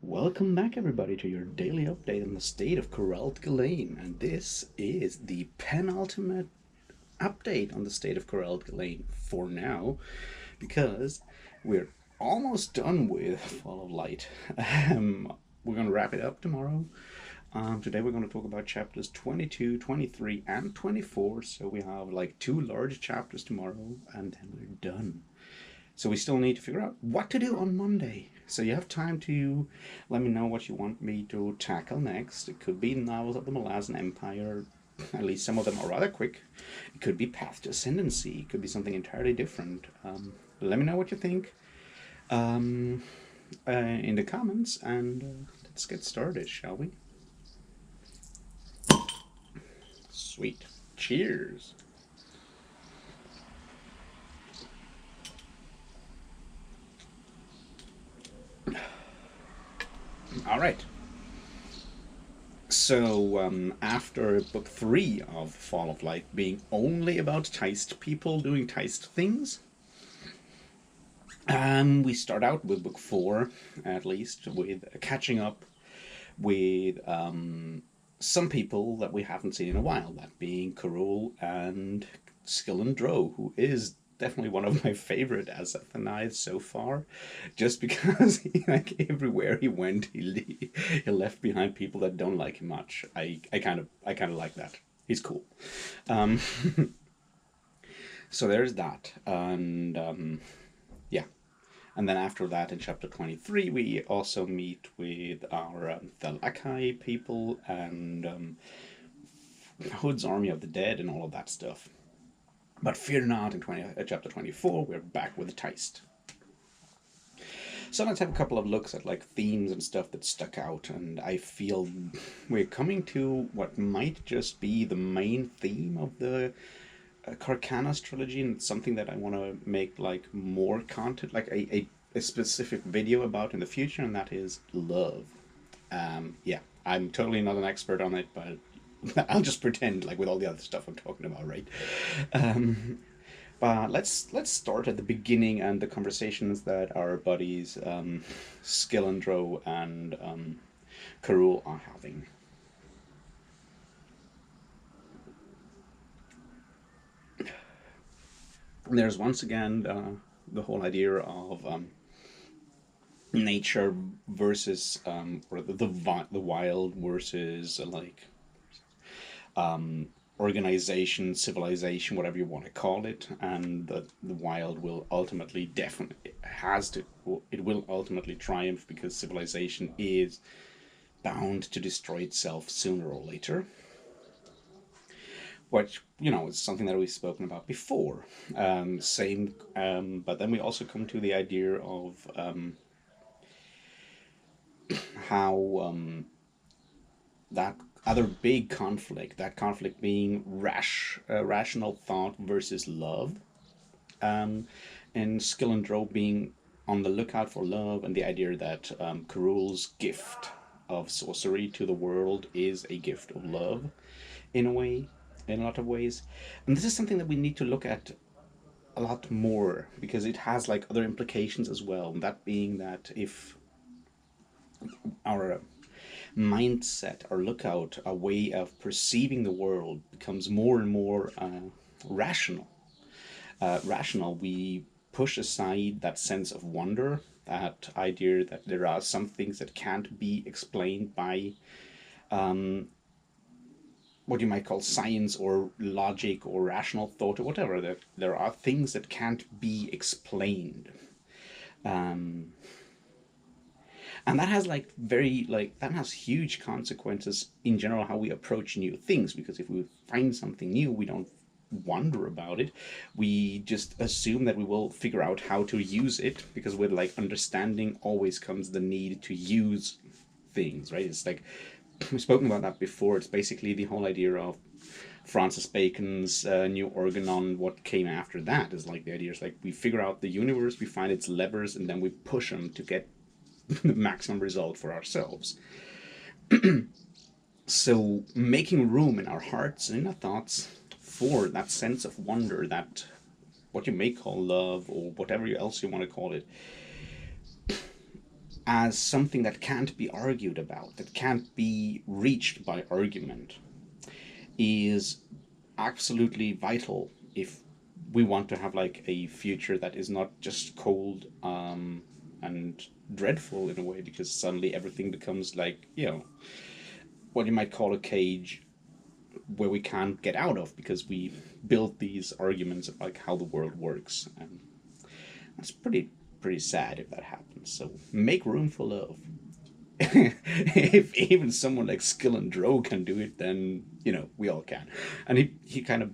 Welcome back, everybody, to your daily update on the state of Corralt Ghislaine. And this is the penultimate update on the state of Corralt Ghislaine for now, because we're almost done with Fall of Light. We're going to wrap it up tomorrow. Today we're going to talk about chapters 22, 23, and 24. So we have like two large chapters tomorrow, and then we're done. So we still need to figure out what to do on Monday. So you have time to let me know what you want me to tackle next. It could be novels of the Malazan Empire. At least some of them are rather quick. It could be Path to Ascendancy. It could be something entirely different. Let me know what you think in the comments, and let's get started, shall we? Sweet. Cheers. All right. So, after book 3 of Fall of Light being only about Teist people doing Teist things, we start out with book 4, at least, with catching up with some people that we haven't seen in a while, that being Karul and Skillen Dro, who is definitely one of my favorite Azathanai so far, just because like everywhere he went, he left behind people that don't like him much. I kind of like that. He's cool. Um, so there's that, and yeah. And then after that, in chapter 23, we also meet with our Thalakai people and Hood's Army of the Dead and all of that stuff. But fear not, in chapter 24, we're back with the Teist. So let's have a couple of looks at like themes and stuff that stuck out, and I feel we're coming to what might just be the main theme of the Carcanas trilogy, and it's something that I want to make like more content, like a specific video about in the future, and that is love. Yeah, I'm totally not an expert on it, but I'll just pretend like with all the other stuff I'm talking about, right? But let's start at the beginning and the conversations that our buddies Skillandro and Karul are having. There's once again the whole idea of nature versus or the wild versus organization, civilization, whatever you want to call it, and the wild will ultimately definitely it will ultimately triumph because civilization is bound to destroy itself sooner or later. Which is something that we've spoken about before. But then we also come to the idea of how that other big conflict, that conflict being rational thought versus love, and Skillandro being on the lookout for love, and the idea that Karul's gift of sorcery to the world is a gift of love, in a way, in a lot of ways. And this is something that we need to look at a lot more because it has like other implications as well. And that being that if our mindset, our lookout, our way of perceiving the world becomes more and more rational, we push aside that sense of wonder, that idea that there are some things that can't be explained by what you might call science or logic or rational thought or whatever. That there are things that can't be explained. Um, and that has that has huge consequences in general how we approach new things, because if we find something new, we don't wonder about it. We just assume that we will figure out how to use it, because with like understanding always comes the need to use things, right? It's like we've spoken about that before. It's basically the whole idea of Francis Bacon's New Organon. What came after that is like the idea is like we figure out the universe, we find its levers, and then we push them to get the maximum result for ourselves. So making room in our hearts and in our thoughts for that sense of wonder, that what you may call love or whatever else you want to call it, as something that can't be argued about, that can't be reached by argument, is absolutely vital if we want to have like a future that is not just cold and dreadful in a way, because suddenly everything becomes like, what you might call a cage where we can't get out of because we built these arguments of like how the world works, and that's pretty sad if that happens. So make room for love. If even someone like Skill and Dro can do it, then we all can. And he kind of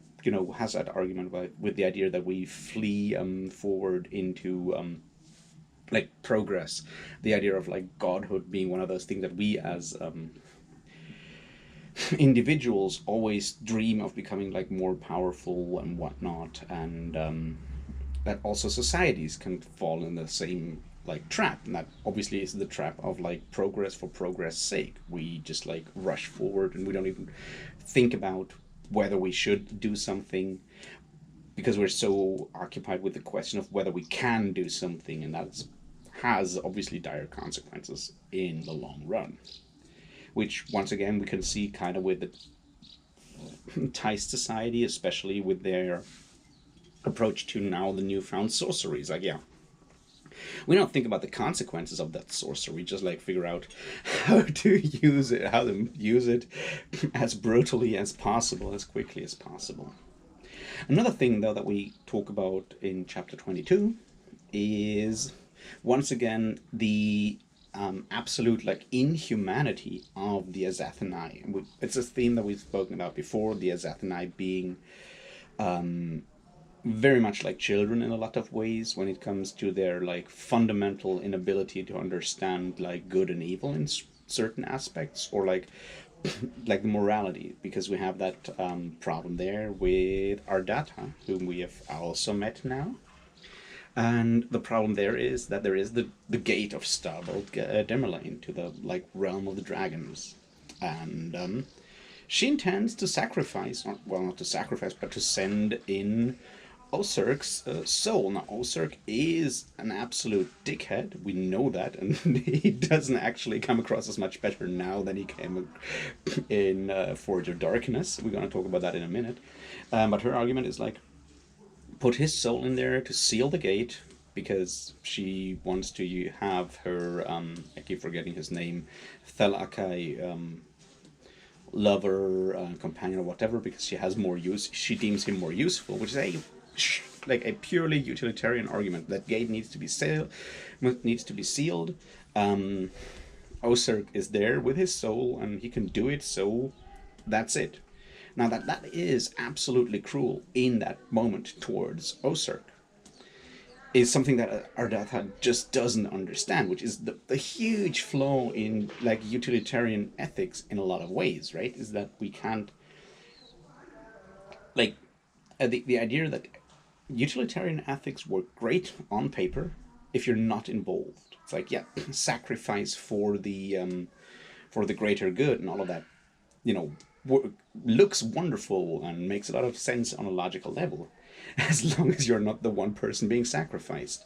has that argument with the idea that we flee forward into like progress, the idea of like godhood being one of those things that we as individuals always dream of becoming like more powerful and whatnot, and that also societies can fall in the same like trap, and that obviously is the trap of like progress for progress sake. We just like rush forward and we don't even think about whether we should do something, because we're so occupied with the question of whether we can do something, and that has obviously dire consequences in the long run, which once again we can see kind of with the Thai society, especially with their approach to now the newfound sorceries. Like, yeah, we don't think about the consequences of that sorcery, just like figure out how to use it, as brutally as possible, as quickly as possible. Another thing, though, that we talk about in chapter 22 is once again the absolute like inhumanity of the Azathanai. It's a theme that we've spoken about before. The Azathanai being very much like children in a lot of ways when it comes to their like fundamental inability to understand like good and evil in certain aspects, or like like the morality, because we have that problem there with Ardata, whom we have also met now. And the problem there is that there is the gate of Starbolt Demerlane to the like realm of the dragons, and she intends to sacrifice, not to sacrifice, but to send in Osurk's soul. Now, Osurk is an absolute dickhead. We know that, and he doesn't actually come across as much better now than he came in Forge of Darkness. We're going to talk about that in a minute. But her argument is like, put his soul in there to seal the gate, because she wants to have her, I keep forgetting his name, Thalakai, lover, companion, or whatever, because she has more use. She deems him more useful, which is a purely utilitarian argument. That gate needs to be sealed. Osurk is there with his soul, and he can do it. So that's it. Now that is absolutely cruel in that moment towards Osurk is something that Ardatha just doesn't understand, which is the huge flaw in like utilitarian ethics in a lot of ways, right? Is that we can't like the idea that utilitarian ethics work great on paper if you're not involved. It's like, yeah, sacrifice for the greater good and all of that, you know, looks wonderful and makes a lot of sense on a logical level, as long as you're not the one person being sacrificed.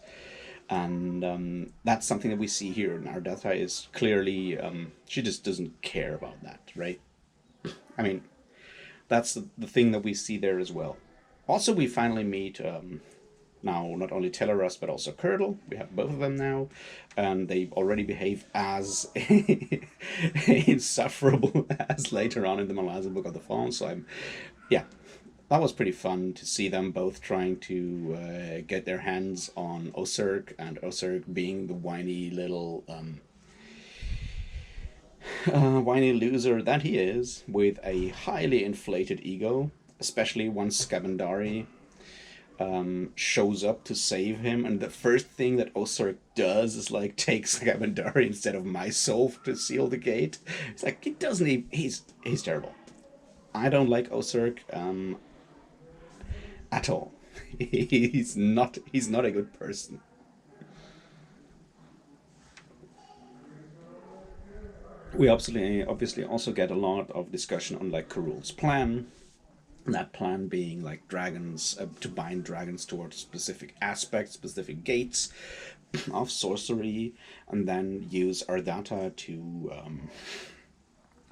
And that's something that we see here. And Ardata is clearly, she just doesn't care about that, right? I mean, that's the thing that we see there as well. Also, we finally meet now not only Teleras but also Curdle. We have both of them now, and they already behave as insufferable as later on in the Malazan Book of the Fallen. So yeah, that was pretty fun to see them both trying to get their hands on Osurk, and Osurk being the whiny little whiny loser that he is, with a highly inflated ego, especially once Scavendari shows up to save him, and the first thing that Osurk does is like take Scavendari instead of myself to seal the gate. It's like he doesn't even, he's terrible. I don't like Osurk at all. He's not a good person. We obviously also get a lot of discussion on like Karul's plan. That plan being like dragons, to bind dragons towards specific aspects, specific gates, of sorcery, and then use our data to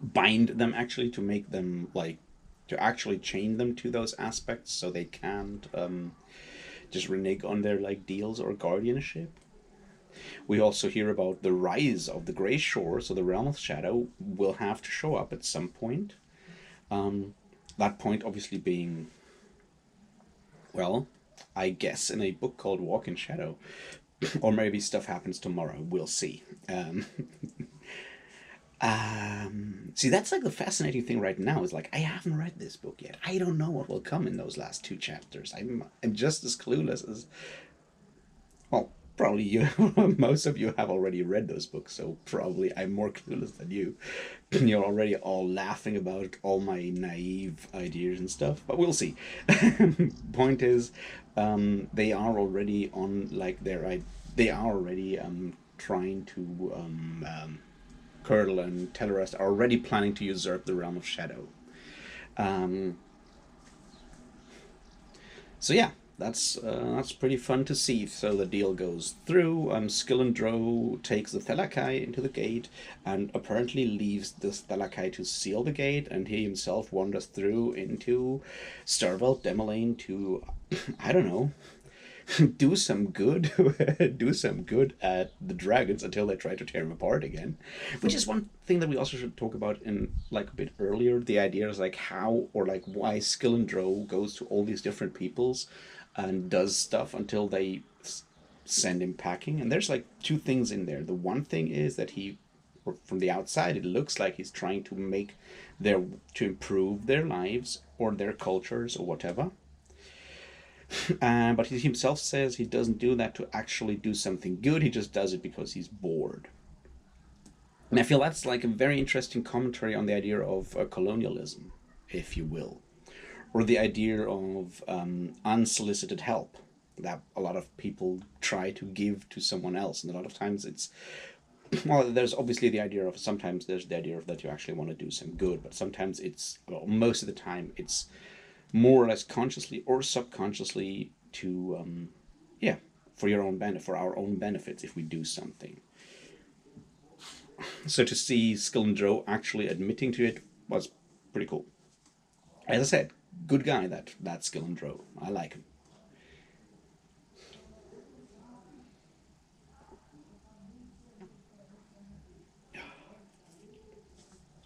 bind them, actually, to make them like to actually chain them to those aspects so they can't just renege on their like deals or guardianship. We also hear about the rise of the Grey Shore, so the Realm of Shadow will have to show up at some point. That point obviously being, well, I guess in a book called Walk in Shadow. Or maybe stuff happens tomorrow. We'll see. See, that's like the fascinating thing right now is like I haven't read this book yet. I don't know what will come in those last two chapters. I'm just as clueless as, well, probably you. Most of you have already read those books, so probably I'm more clueless than you. You're already all laughing about all my naive ideas and stuff, but we'll see. Point is, they are already on like they are already trying to Curdle and Tellerest are already planning to usurp the realm of Shadow. Um, so yeah, that's pretty fun to see. So the deal goes through. Skillendro takes the Thelakai into the gate and apparently leaves the Thelakai to seal the gate, and he himself wanders through into Starvelt Demolane to, I don't know, do some good, do some good at the dragons until they try to tear him apart again. Which is one thing that we also should talk about in like a bit earlier. The idea is like how or like why Skillendro goes to all these different peoples and does stuff until they send him packing. And there's like two things in there. The one thing is that he, or from the outside, it looks like he's trying to make their to improve their lives or their cultures or whatever. But he himself says he doesn't do that to actually do something good. He just does it because he's bored. And I feel that's like a very interesting commentary on the idea of colonialism, if you will, or the idea of unsolicited help that a lot of people try to give to someone else. And a lot of times it's, well, there's obviously the idea of, sometimes there's the idea of that you actually want to do some good, but sometimes it's, well, most of the time it's more or less consciously or subconsciously to yeah, for your own benefit, for our own benefits, if we do something. So to see Skillendro actually admitting to it was pretty cool. As I said, good guy, that Skillendro. I like him.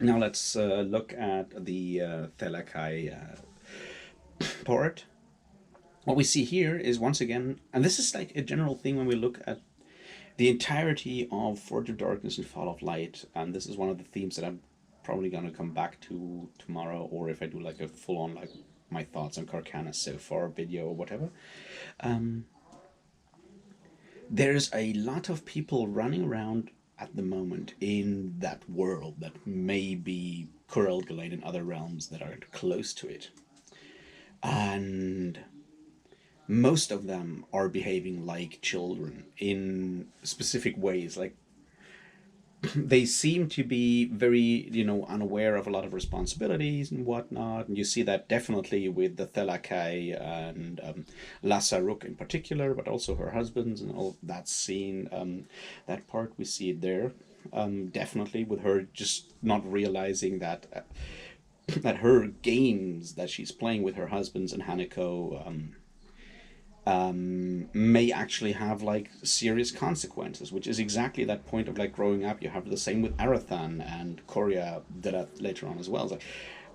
Now let's look at the Thelakai part. What we see here is once again, and this is like a general thing when we look at the entirety of Forge of Darkness and Fall of Light, and this is one of the themes that I'm probably going to come back to tomorrow, or if I do like a full-on like my thoughts on Carcana so far video or whatever. There's a lot of people running around at the moment in that world that may be Kurel Galen and other realms that are close to it. And most of them are behaving like children in specific ways. Like they seem to be very, unaware of a lot of responsibilities and whatnot. And you see that definitely with the Thelakai and Lasaruk in particular, but also her husbands and all that scene. That part, we see it there. Definitely with her just not realizing that that her games that she's playing with her husbands and Hanako may actually have like serious consequences, which is exactly that point of like growing up. You have the same with Arathan and Korea did that later on as well. It's like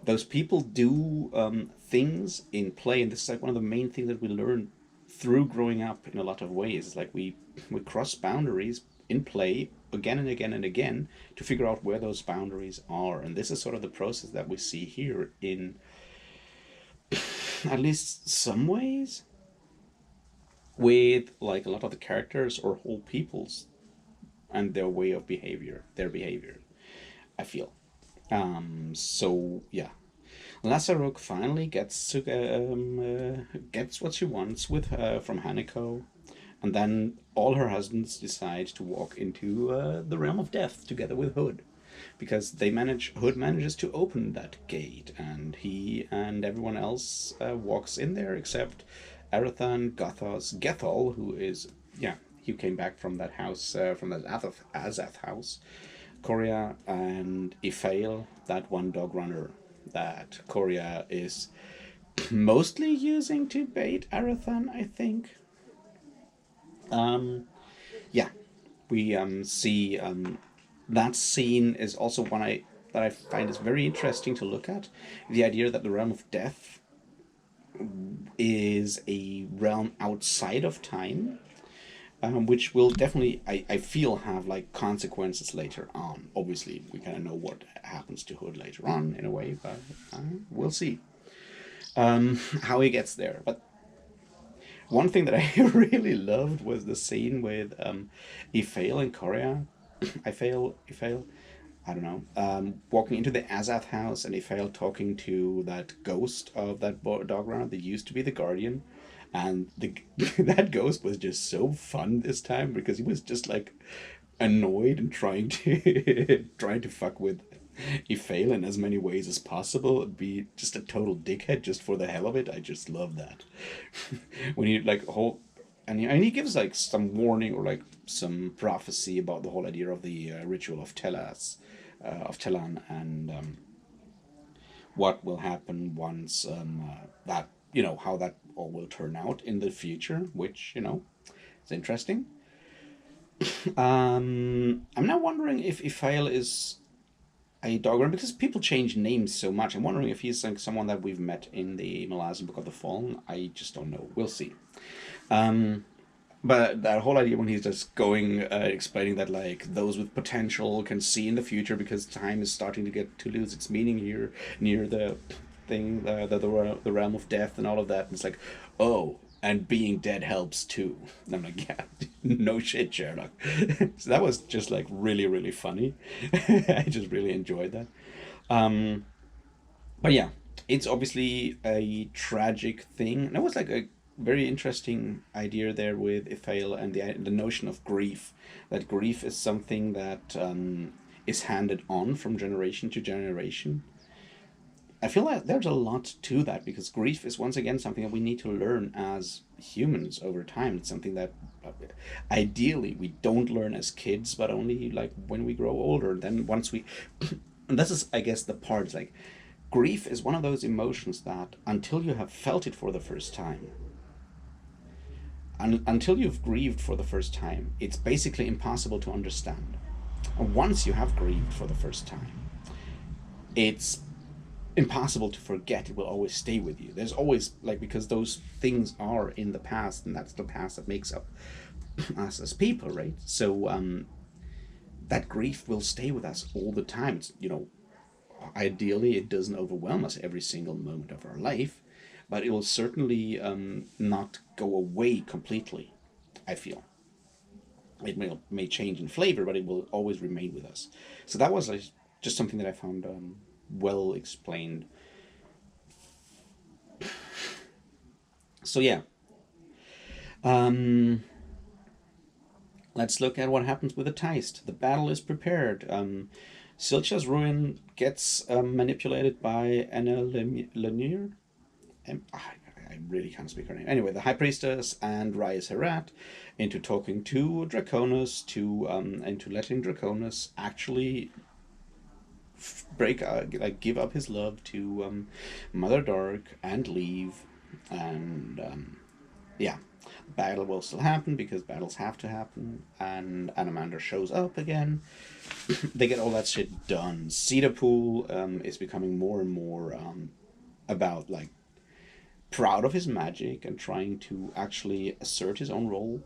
those people do things in play, and this is like one of the main things that we learn through growing up in a lot of ways. It's like we cross boundaries in play again and again and again to figure out where those boundaries are, and this is sort of the process that we see here in at least some ways with like a lot of the characters or whole peoples and their way of their behavior, I feel. So yeah, Lasaruk finally gets what she wants with her from Hanako, and then all her husbands decide to walk into the realm of death together with Hood, because Hood manages to open that gate, and he and everyone else walks in there except Arathan Gethal, who is, yeah, you came back from that house, from that Azath house, Korea and Iphael, that one dog runner that Korea is mostly using to bait Arathan, I think. Um, yeah, we see that scene is also one that I find is very interesting to look at. The idea that the realm of death is a realm outside of time, which will definitely, I feel, have like consequences later on. Obviously, we kind of know what happens to Hood later on in a way, but we'll see how he gets there. But one thing that I really loved was the scene with Iphael and Korea. Iphael, I don't know, walking into the Azath house and Iphael talking to that ghost of that dog runner that used to be the Guardian. And the that ghost was just so fun this time because he was just like annoyed and trying to trying to fuck with Iphael in as many ways as possible. Be just a total dickhead just for the hell of it. I just love that. When you like whole and he gives like some warning or like some prophecy about the whole idea of the ritual of Telan, and what will happen once that how that all will turn out in the future, which is interesting. I'm now wondering if Iphael is a dogger because people change names so much. I'm wondering if he's like someone that we've met in the Malazan Book of the Fallen. I just don't know. We'll see. Um, but that whole idea when he's just going explaining that like those with potential can see in the future because time is starting to lose its meaning here near the thing, the realm of death and all of that. And it's like, oh, and being dead helps too. And I'm like, yeah, no shit, Sherlock. So that was just like really, really funny. I just really enjoyed that. Um, but yeah, it's obviously a tragic thing. And it was like a very interesting idea there with Iphael and the notion of grief. That grief is something that is handed on from generation to generation. I feel like there's a lot to that because grief is once again something that we need to learn as humans over time. It's something that ideally we don't learn as kids, but only like when we grow older. Then once we, and this is I guess the part. It's like grief is one of those emotions that until you have felt it for the first time, until you've grieved for the first time, it's basically impossible to understand. And once you have grieved for the first time, it's impossible to forget. It will always stay with you. There's always like because those things are in the past, and that's the past that makes up us as people, right? So that grief will stay with us all the time. It's, ideally it doesn't overwhelm us every single moment of our life, but it will certainly not go away completely. I feel it may change in flavor, but it will always remain with us. So that was just something that I found well explained. So yeah, um, let's look at what happens with the Teist. The battle is prepared. Silcha's ruin gets manipulated by Anna Lanier. I really can't speak her name. Anyway, the High Priestess and Reyes Herat into talking to Draconis into letting Draconis actually break like give up his love to Mother Dark and leave, and yeah, battle will still happen because battles have to happen, and Anamander shows up again. They get all that shit done. Cetapool is becoming more and more about like proud of his magic and trying to actually assert his own role.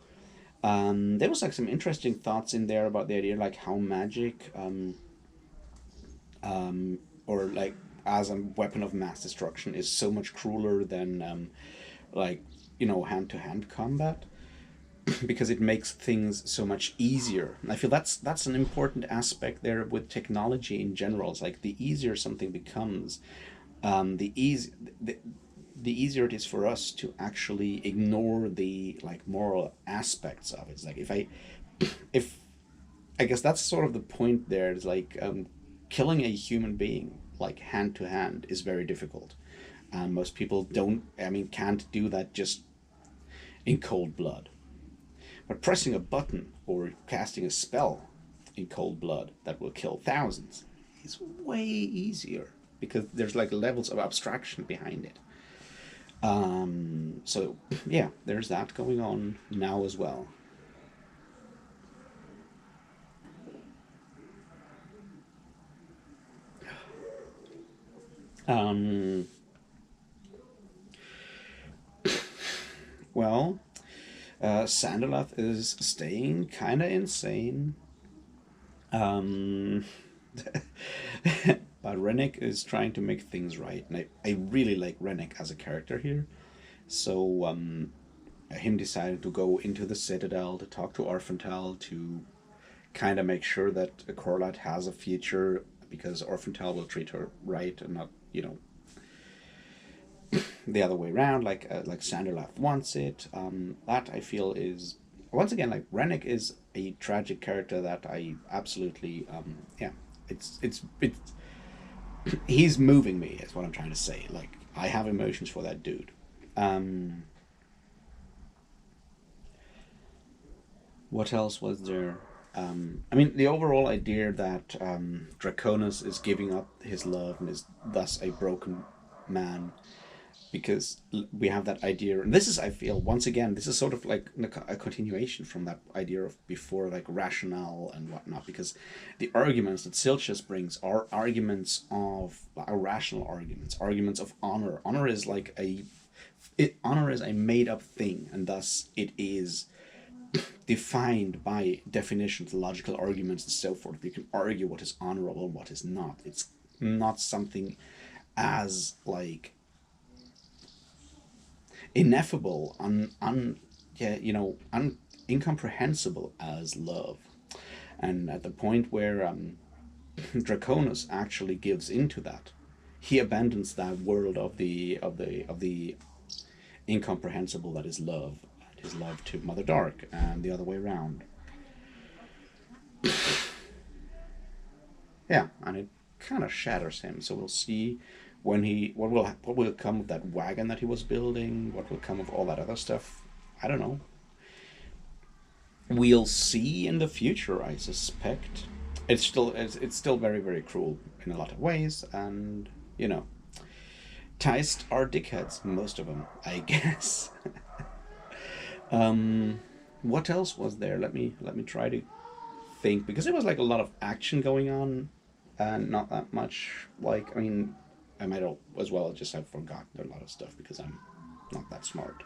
There was like some interesting thoughts in there about the idea like how magic or like as a weapon of mass destruction is so much crueler than like hand to hand combat because it makes things so much easier. And I feel that's an important aspect there with technology in general. It's like the easier something becomes, the easy the easier it is for us to actually ignore the like moral aspects of it. It's like if I guess that's sort of the point there. It's like killing a human being like hand to hand is very difficult. Most people don't. I mean, can't do that just in cold blood. But pressing a button or casting a spell in cold blood that will kill thousands is way easier because there's like levels of abstraction behind it. So yeah, there's that going on now as well. Um, well, Sanderlath is staying kind of insane. Um, but Rennick is trying to make things right, and I really like Rennick as a character here. So him deciding to go into the Citadel to talk to Orphantel to kind of make sure that Corlat has a future because Orphantel will treat her right and not, the other way around, like Sanderlath wants it. That I feel is once again like Rennick is a tragic character that I absolutely yeah. It's he's moving me is what I'm trying to say. Like I have emotions for that dude. Um, what else was there? I mean, the overall idea that Draconis is giving up his love and is thus a broken man because we have that idea, and this is, I feel, once again, this is sort of like a continuation from that idea of before, like rationale and whatnot, because the arguments that Silchus brings are arguments of rational arguments, arguments of honor. Honor is a made up thing, and thus it is defined by definitions, logical arguments, and so forth. You can argue what is honorable and what is not. It's not something as like ineffable, yeah, incomprehensible as love. And at the point where Draconis actually gives into that, he abandons that world of the incomprehensible that is love, and his love to Mother Dark, and the other way around. Yeah, and it kind of shatters him. So we'll see when he what will come of that wagon that he was building. What will come of all that other stuff? I don't know. We'll see in the future. I suspect it's still very very cruel in a lot of ways, and Teist are dickheads, most of them, I guess. What else was there? Let me try to think because there was like a lot of action going on and not that much like I mean I might as well just have forgotten a lot of stuff because I'm not that smart.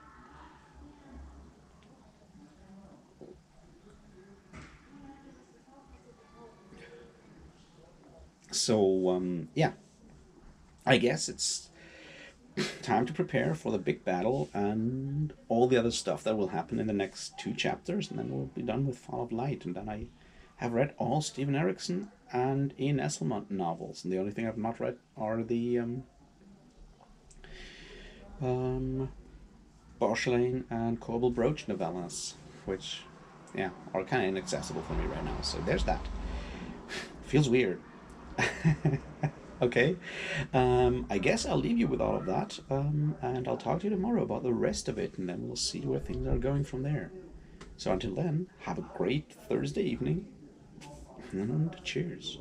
So yeah, I guess it's time to prepare for the big battle and all the other stuff that will happen in the next two chapters, and then we'll be done with Fall of Light. And then I have read all Steven Erikson and Ian Esselmont novels, and the only thing I've not read are the um, Boschlane and Corbel Broach novellas, which, yeah, are kind of inaccessible for me right now. So there's that. Feels weird. Okay. I guess I'll leave you with all of that, and I'll talk to you tomorrow about the rest of it, and then we'll see where things are going from there. So until then, have a great Thursday evening, and cheers.